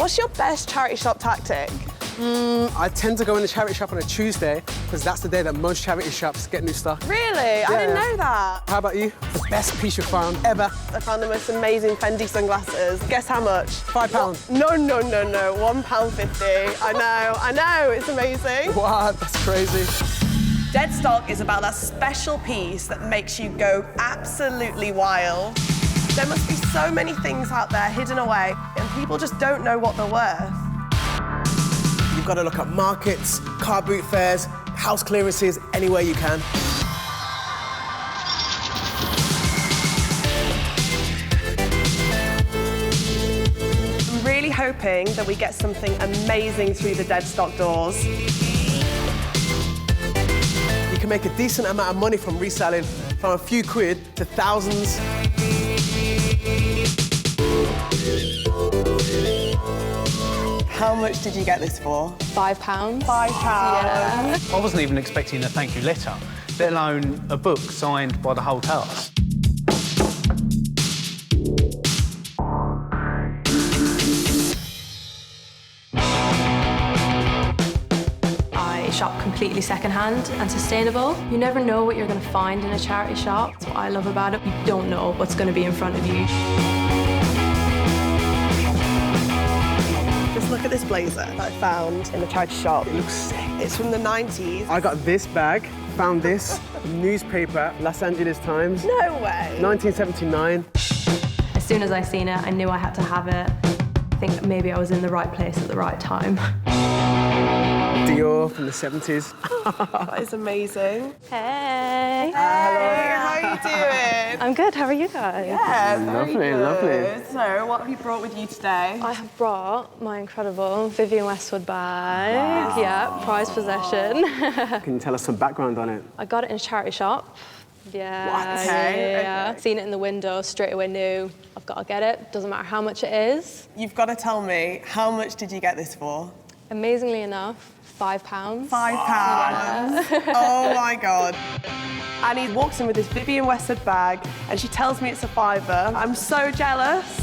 What's your best charity shop tactic? I tend to go in the charity shop on a Tuesday because that's the day that most charity shops get new stock. Really? I didn't know that. How about you? The best piece you found ever? I found the most amazing Fendi sunglasses. Guess how much? £5. No, £1.50. I know, it's amazing. Wow, that's crazy. Deadstock is about that special piece that makes you go absolutely wild. There must be so many things out there hidden away and people just don't know what they're worth. You've got to look at markets, car boot fairs, house clearances, anywhere you can. I'm really hoping that we get something amazing through the Deadstock doors. You can make a decent amount of money from reselling, from a few quid to thousands. How much did you get this for? £5. £5. Yeah. I wasn't even expecting a thank you letter, let alone a book signed by the whole cast. I shop completely secondhand and sustainable. You never know what you're going to find in a charity shop. That's what I love about it. You don't know what's going to be in front of you. Just look at this blazer that I found in the charity shop. It looks sick. It's from the 90s. I got this bag, found this, newspaper, Los Angeles Times. No way. 1979. As soon as I seen it, I knew I had to have it. I think maybe I was in the right place at the right time. Dior from the 70s. That is amazing. Hey. Hey, how are you doing? I'm good, how are you guys? Yeah, very Lovely, good. lovely. So, what have you brought with you today? I have brought my incredible Vivienne Westwood bag. Wow. Yeah, prized possession. Can you tell us some background on it? I got it in a charity shop. Yeah. What? Okay, Yeah. okay. Seen it in the window, straight away knew I've got to get it. Doesn't matter how much it is. You've got to tell me, how much did you get this for? Amazingly enough, £5. £5. Oh my God. Annie walks in with this Vivienne Westwood bag and she tells me it's a £5. I'm so jealous.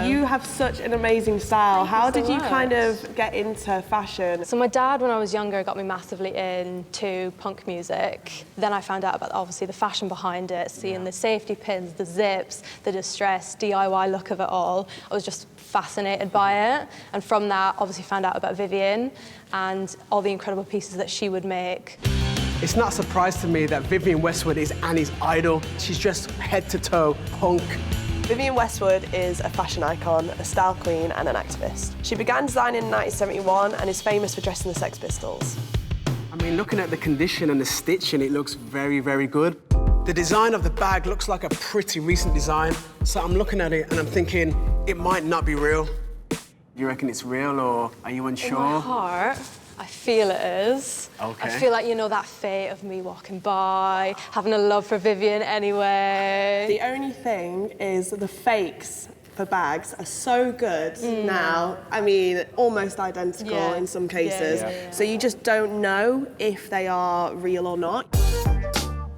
You have such an amazing style. How did you kind of get into fashion? So my dad, when I was younger, got me massively into punk music. Then I found out about, obviously, the fashion behind it, seeing the safety pins, the zips, the distressed DIY look of it all. I was just fascinated by it. And from that, obviously found out about Vivienne and all the incredible pieces that she would make. It's not a surprise to me that Vivienne Westwood is Annie's idol. She's just head to toe punk. Vivienne Westwood is a fashion icon, a style queen and an activist. She began designing in 1971 and is famous for dressing the Sex Pistols. I mean, looking at the condition and the stitching, it looks very, very good. The design of the bag looks like a pretty recent design, so I'm looking at it and I'm thinking, it might not be real. You reckon it's real, or are you unsure? In my heart, I feel it is. Okay. I feel like, you know, that fate of me walking by, having a love for Vivienne anyway. The only thing is the fakes for bags are so good now. I mean, almost identical in some cases. So you just don't know if they are real or not.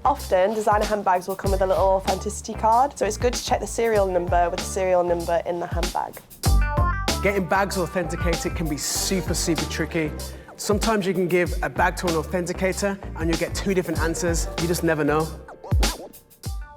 Often, designer handbags will come with a little authenticity card, so it's good to check the serial number with the serial number in the handbag. Getting bags authenticated can be super, super tricky. Sometimes you can give a bag to an authenticator and you'll get two different answers. You just never know.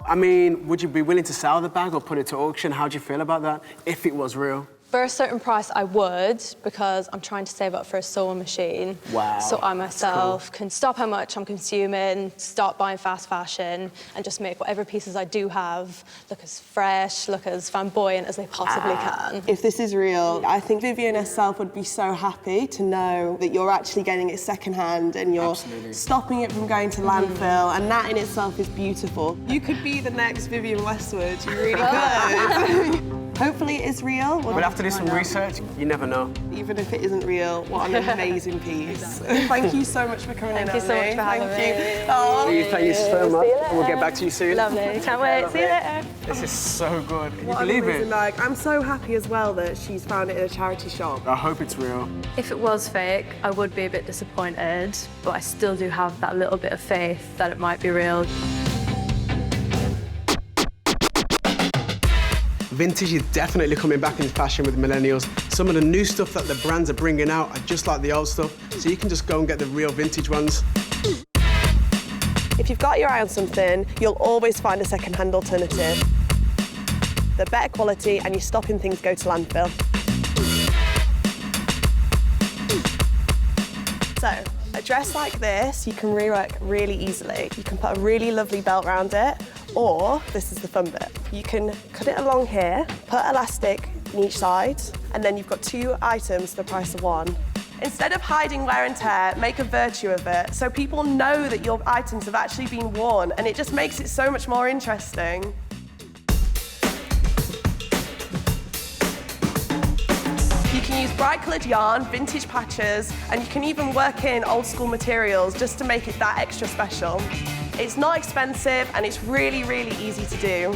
I mean, would you be willing to sell the bag or put it to auction? How do you feel about that, if it was real? For a certain price, I would, because I'm trying to save up for a sewing machine. Wow. So I myself can stop how much I'm consuming, stop buying fast fashion, and just make whatever pieces I do have look as fresh, look as flamboyant as they possibly can. If this is real, I think Vivienne herself would be so happy to know that you're actually getting it secondhand and you're stopping it from going to landfill, and that in itself is beautiful. You could be the next Vivienne Westwood, you really could. Hopefully it is real. We'll have to do some research. You never know. Even if it isn't real, what an amazing piece. Thank you so much for coming in, Thank you so much for having me. Oh. Thank you so much. We'll get back to you soon. Lovely. Can't wait. See you later. This is so good. Can you What an believe amazing it? bag. I'm so happy as well that she's found it in a charity shop. I hope it's real. If it was fake, I would be a bit disappointed, but I still do have that little bit of faith that it might be real. Vintage is definitely coming back in fashion with millennials. Some of the new stuff that the brands are bringing out are just like the old stuff, so you can just go and get the real vintage ones. If you've got your eye on something, you'll always find a second-hand alternative. They're better quality and you're stopping things go to landfill. So, a dress like this, you can rework really easily. You can put a really lovely belt around it, or, this is the fun bit, you can cut it along here, put elastic on each side, and then you've got 2 items for the price of 1. Instead of hiding wear and tear, make a virtue of it, so people know that your items have actually been worn, and it just makes it so much more interesting. You can use bright-coloured yarn, vintage patches, and you can even work in old-school materials just to make it that extra special. It's not expensive, and it's really, really easy to do.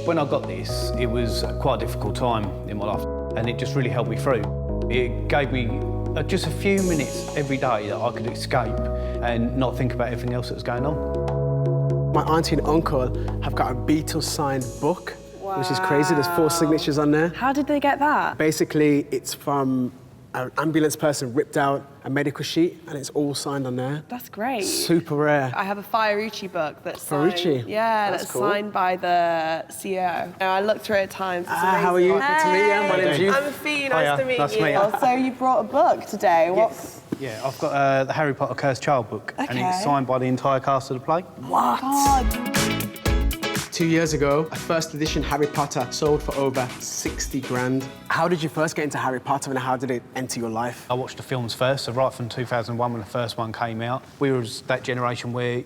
When I got this, it was quite a difficult time in my life, and it just really helped me through. It gave me just a few minutes every day that I could escape and not think about everything else that was going on. My auntie and uncle have got a Beatles-signed book, which is crazy. There's 4 signatures on there. How did they get that? Basically, it's from an ambulance person ripped out a medical sheet, and it's all signed on there. That's great. Super rare. I have a Fiorucci book that's signed. Fiorucci? Yeah, That's that's cool. signed by the CEO. I looked through it at times. It's amazing. How are you? Good to meet you. My name's Youth. I'm Fee, nice Hiya, to meet nice to you. meet you. So you brought a book today. What? Yeah, I've got the Harry Potter Cursed Child book, and Okay. it's signed by the entire cast of the play. What? God. 2 years ago, a first edition Harry Potter sold for over 60 grand. How did you first get into Harry Potter and how did it enter your life? I watched the films first, so right from 2001 when the first one came out. We was that generation where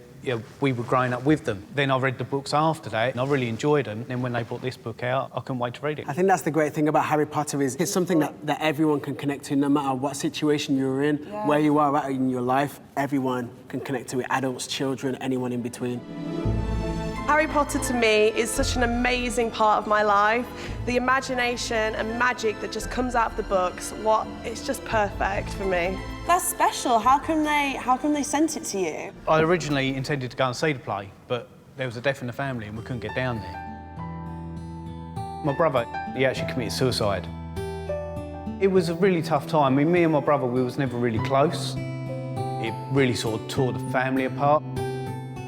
we were growing up with them. Then I read the books after that, and I really enjoyed them. Then when they brought this book out, I couldn't wait to read it. I think that's the great thing about Harry Potter is it's something that everyone can connect to, no matter what situation you're in, where you are at in your life, everyone can connect to it, adults, children, anyone in between. Harry Potter to me is such an amazing part of my life. The imagination and magic that just comes out of the books, it's just perfect for me. That's special. How come they sent it to you? I originally intended to go and see the play, but there was a death in the family and we couldn't get down there. My brother, he actually committed suicide. It was a really tough time. I mean, me and my brother, we was never really close. It really sort of tore the family apart.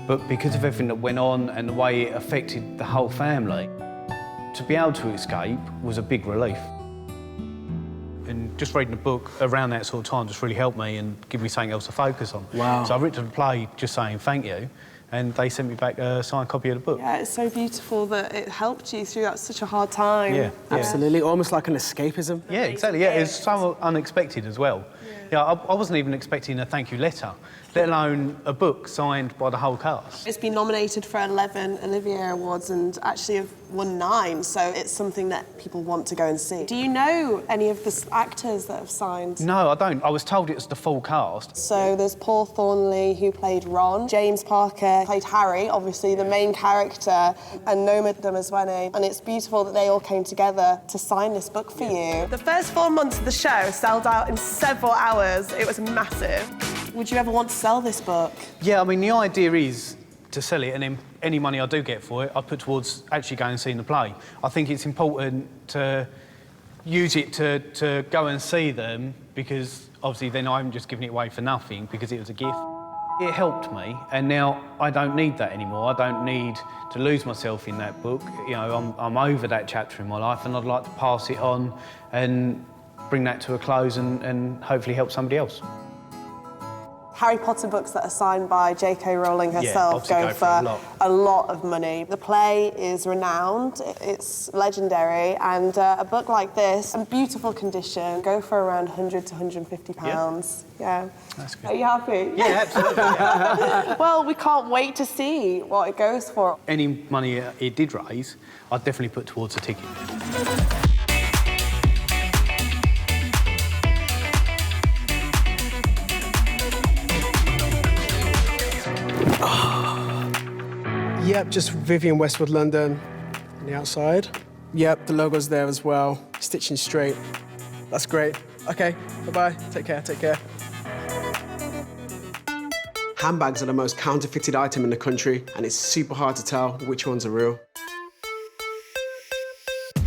But because of everything that went on and the way it affected the whole family, to be able to escape was a big relief. And just reading the book around that sort of time just really helped me and give me something else to focus on. Wow. So I wrote to the play just saying thank you, and they sent me back a signed copy of the book. Yeah, it's so beautiful that it helped you through such a hard time. Yeah. Absolutely, almost like an escapism. Yeah, exactly. Yeah, it's so unexpected as well. Yeah, I wasn't even expecting a thank you letter, let alone a book signed by the whole cast. It's been nominated for 11 Olivier Awards and actually have won 9, so it's something that people want to go and see. Do you know any of the actors that have signed? No, I don't. I was told it was the full cast. So there's Paul Thornley, who played Ron. James Parker played Harry, obviously the main character, and Noma Dumazwene. And it's beautiful that they all came together to sign this book for you. The first 4 months of the show sold out in several hours. It was massive. Would you ever want to sell this book? Yeah, I mean, the idea is to sell it, and then any money I do get for it, I put towards actually going and seeing the play. I think it's important to use it to go and see them, because obviously then I'm just giving it away for nothing because it was a gift. It helped me, and now I don't need that anymore. I don't need to lose myself in that book. You know, I'm over that chapter in my life, and I'd like to pass it on and bring that to a close and hopefully help somebody else. Harry Potter books that are signed by J.K. Rowling herself obviously go for a lot of money. The play is renowned, it's legendary, and a book like this, in beautiful condition, go for around £100 to £150. Yeah. That's good. Are you happy? Yeah, absolutely. Yeah. Well, we can't wait to see what it goes for. Any money it did raise, I'd definitely put towards a ticket. Yep, just Vivienne Westwood, London, on the outside. Yep, the logo's there as well, stitching straight. That's great. Okay, bye-bye, take care, take care. Handbags are the most counterfeited item in the country, and it's super hard to tell which ones are real.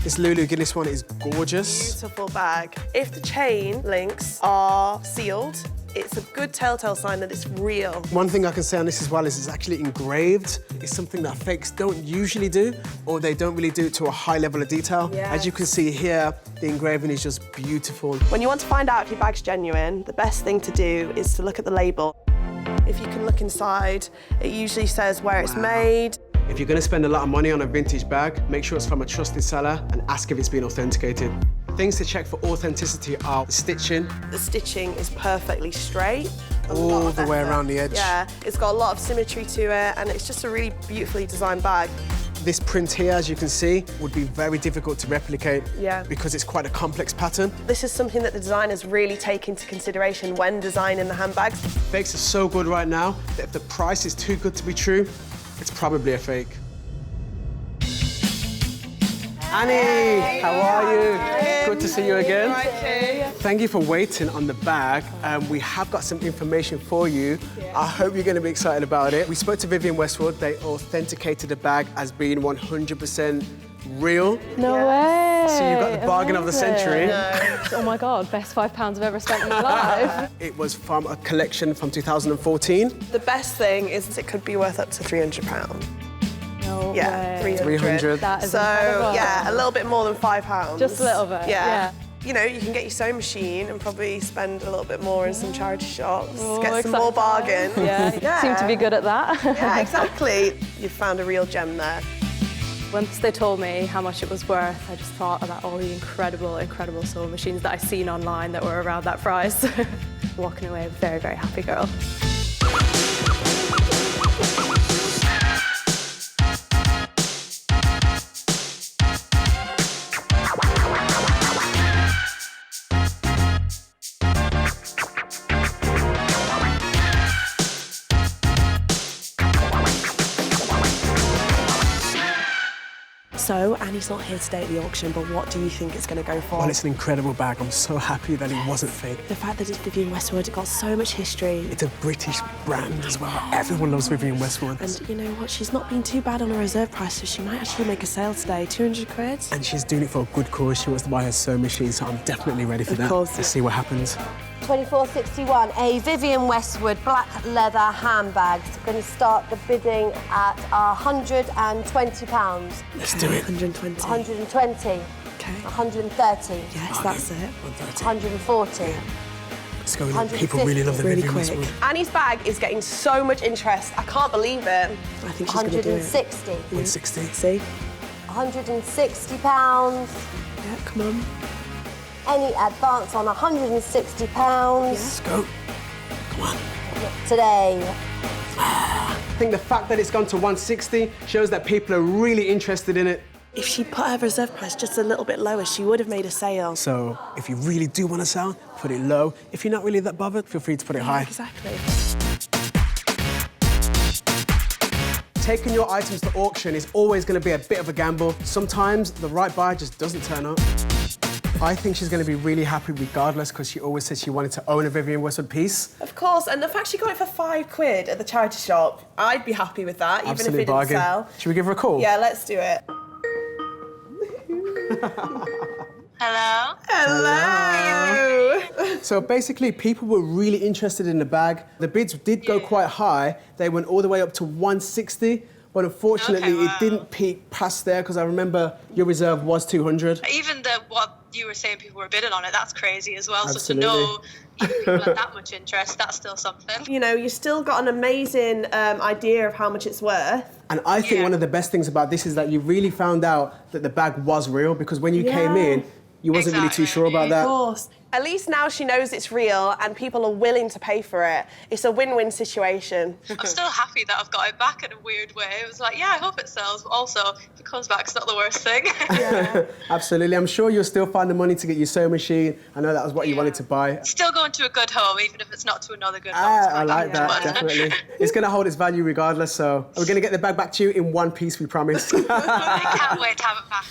This Lulu Guinness one is gorgeous. Beautiful bag. If the chain links are sealed, it's a good telltale sign that it's real. One thing I can say on this as well is it's actually engraved. It's something that fakes don't usually do, or they don't really do it to a high level of detail. Yes. As you can see here, the engraving is just beautiful. When you want to find out if your bag's genuine, the best thing to do is to look at the label. If you can look inside, it usually says where it's made. If you're going to spend a lot of money on a vintage bag, make sure it's from a trusted seller and ask if it's been authenticated. Things to check for authenticity are the stitching. The stitching is perfectly straight. All the way around the edge. Yeah, it's got a lot of symmetry to it, and it's just a really beautifully designed bag. This print here, as you can see, would be very difficult to replicate because it's quite a complex pattern. This is something that the designers really take into consideration when designing the handbags. Fakes are so good right now that if the price is too good to be true, it's probably a fake. Annie, how are you? Good to see you again. Thank you for waiting on the bag. We have got some information for you. I hope you're going to be excited about it. We spoke to Vivienne Westwood. They authenticated the bag as being 100% real. No way. So you got the bargain of the century. Oh my God, best £5 I've ever spent in my life. It was from a collection from 2014. The best thing is it could be worth up to £300. No Yeah, way. 300. That is So, incredible. yeah, a little bit more than £5. Just a little bit, yeah. You know, you can get your sewing machine and probably spend a little bit more in some charity shops, Oh, get some exciting. more bargain. Yeah, seem to be good at that. Yeah, exactly. You've found a real gem there. Once they told me how much it was worth, I just thought about all the incredible, incredible sewing machines that I've seen online that were around that price. Walking away a very, very happy girl. So, Annie's not here today at the auction, but what do you think it's going to go for? Well, it's an incredible bag. I'm so happy that it wasn't fake. The fact that it's Vivienne Westwood, it got so much history. It's a British brand as well. Everyone loves Vivienne Westwood. And you know what? She's not been too bad on her reserve price, so she might actually make a sale today. 200 quid. And she's doing it for a good cause. She wants to buy her sewing machine, so I'm definitely ready for that. Of course. Let's see what happens. 2461, a Vivienne Westwood black leather handbag. It's going to start the bidding at £120. Let's do it. 120. 120. Okay. 130. Yes, that's it. 140. Let's go. People really love the Really Vivienne quick. Westwood. Annie's bag is getting so much interest. I can't believe it. I think she's going to do it. 160. 160. See? £160. Yeah, come on. Any advance on £160 Let's go. Come on. today. I think the fact that it's gone to 160 shows that people are really interested in it. If she put her reserve price just a little bit lower, she would have made a sale. So if you really do want to sell, put it low. If you're not really that bothered, feel free to put it high. Exactly. Taking your items to auction is always going to be a bit of a gamble. Sometimes the right buyer just doesn't turn up. I think she's going to be really happy regardless because she always said she wanted to own a Vivienne Westwood piece. Of course, and the fact she got it for £5 at the charity shop, I'd be happy with that, even if it didn't bargain. sell. Should we give her a call? Yeah, let's do it. Hello? Hello! So basically, people were really interested in the bag. The bids did go quite high. They went all the way up to 160, but unfortunately, Okay, wow. it didn't peak past there because I remember your reserve was 200. Even what you were saying, people were bidding on it, that's crazy as well. Absolutely. So to know even people had that much interest, that's still something. You know, you still got an amazing idea of how much it's worth. And I think Yeah. one of the best things about this is that you really found out that the bag was real because when you came in, you wasn't really too sure about that. Of course. At least now she knows it's real and people are willing to pay for it. It's a win-win situation. I'm still happy that I've got it back in a weird way. It was like, yeah, I hope it sells, but also, if it comes back, it's not the worst thing. Absolutely. I'm sure you'll still find the money to get your sewing machine. I know that was what you wanted to buy. Still going to a good home, even if it's not to another good home. I like that, definitely. It's going to hold its value regardless, so we're going to get the bag back to you in one piece, we promise. I can't wait to have it back.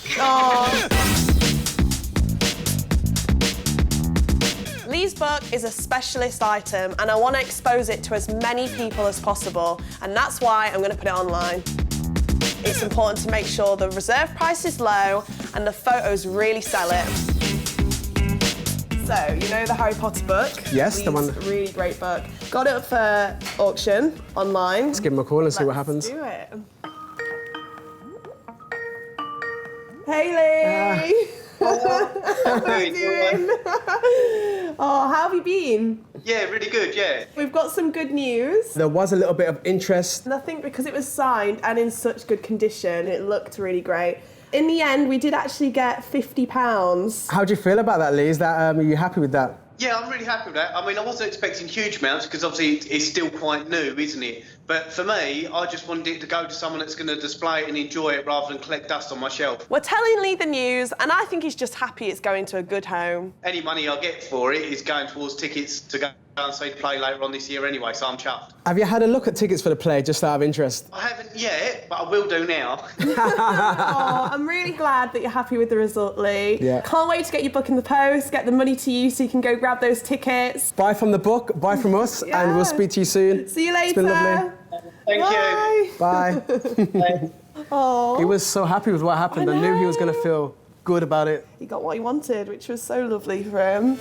Lee's book is a specialist item and I want to expose it to as many people as possible, and that's why I'm going to put it online. It's important to make sure the reserve price is low and the photos really sell it. So, you know the Harry Potter book? Yes, the one. Really great book. Got it up for auction online. Let's give him a call and see what happens. Let's do it. Hayley! How are you doing? Oh, how have you been? Yeah, really good, yeah. We've got some good news. There was a little bit of interest. And I think because it was signed and in such good condition, it looked really great. In the end, we did actually get £50. How do you feel about that, Lee? Is that, are you happy with that? Yeah, I'm really happy with that. I mean, I wasn't expecting huge amounts because obviously it's still quite new, isn't it? But for me, I just wanted it to go to someone that's going to display it and enjoy it rather than collect dust on my shelf. We're telling Lee the news, and I think he's just happy it's going to a good home. Any money I get for it is going towards tickets to go and see the play later on this year anyway, so I'm chuffed. Have you had a look at tickets for the play, just out of interest? I haven't yet, but I will do now. Oh, I'm really glad that you're happy with the result, Lee. Yeah. Can't wait to get your book in the post, get the money to you so you can go grab those tickets. Buy from the book, buy from us, Yeah. and we'll speak to you soon. See you later. It's been lovely. Thank you. Bye. Oh, He was so happy with what happened. I knew he was going to feel good about it. he got what he wanted, which was so lovely for him.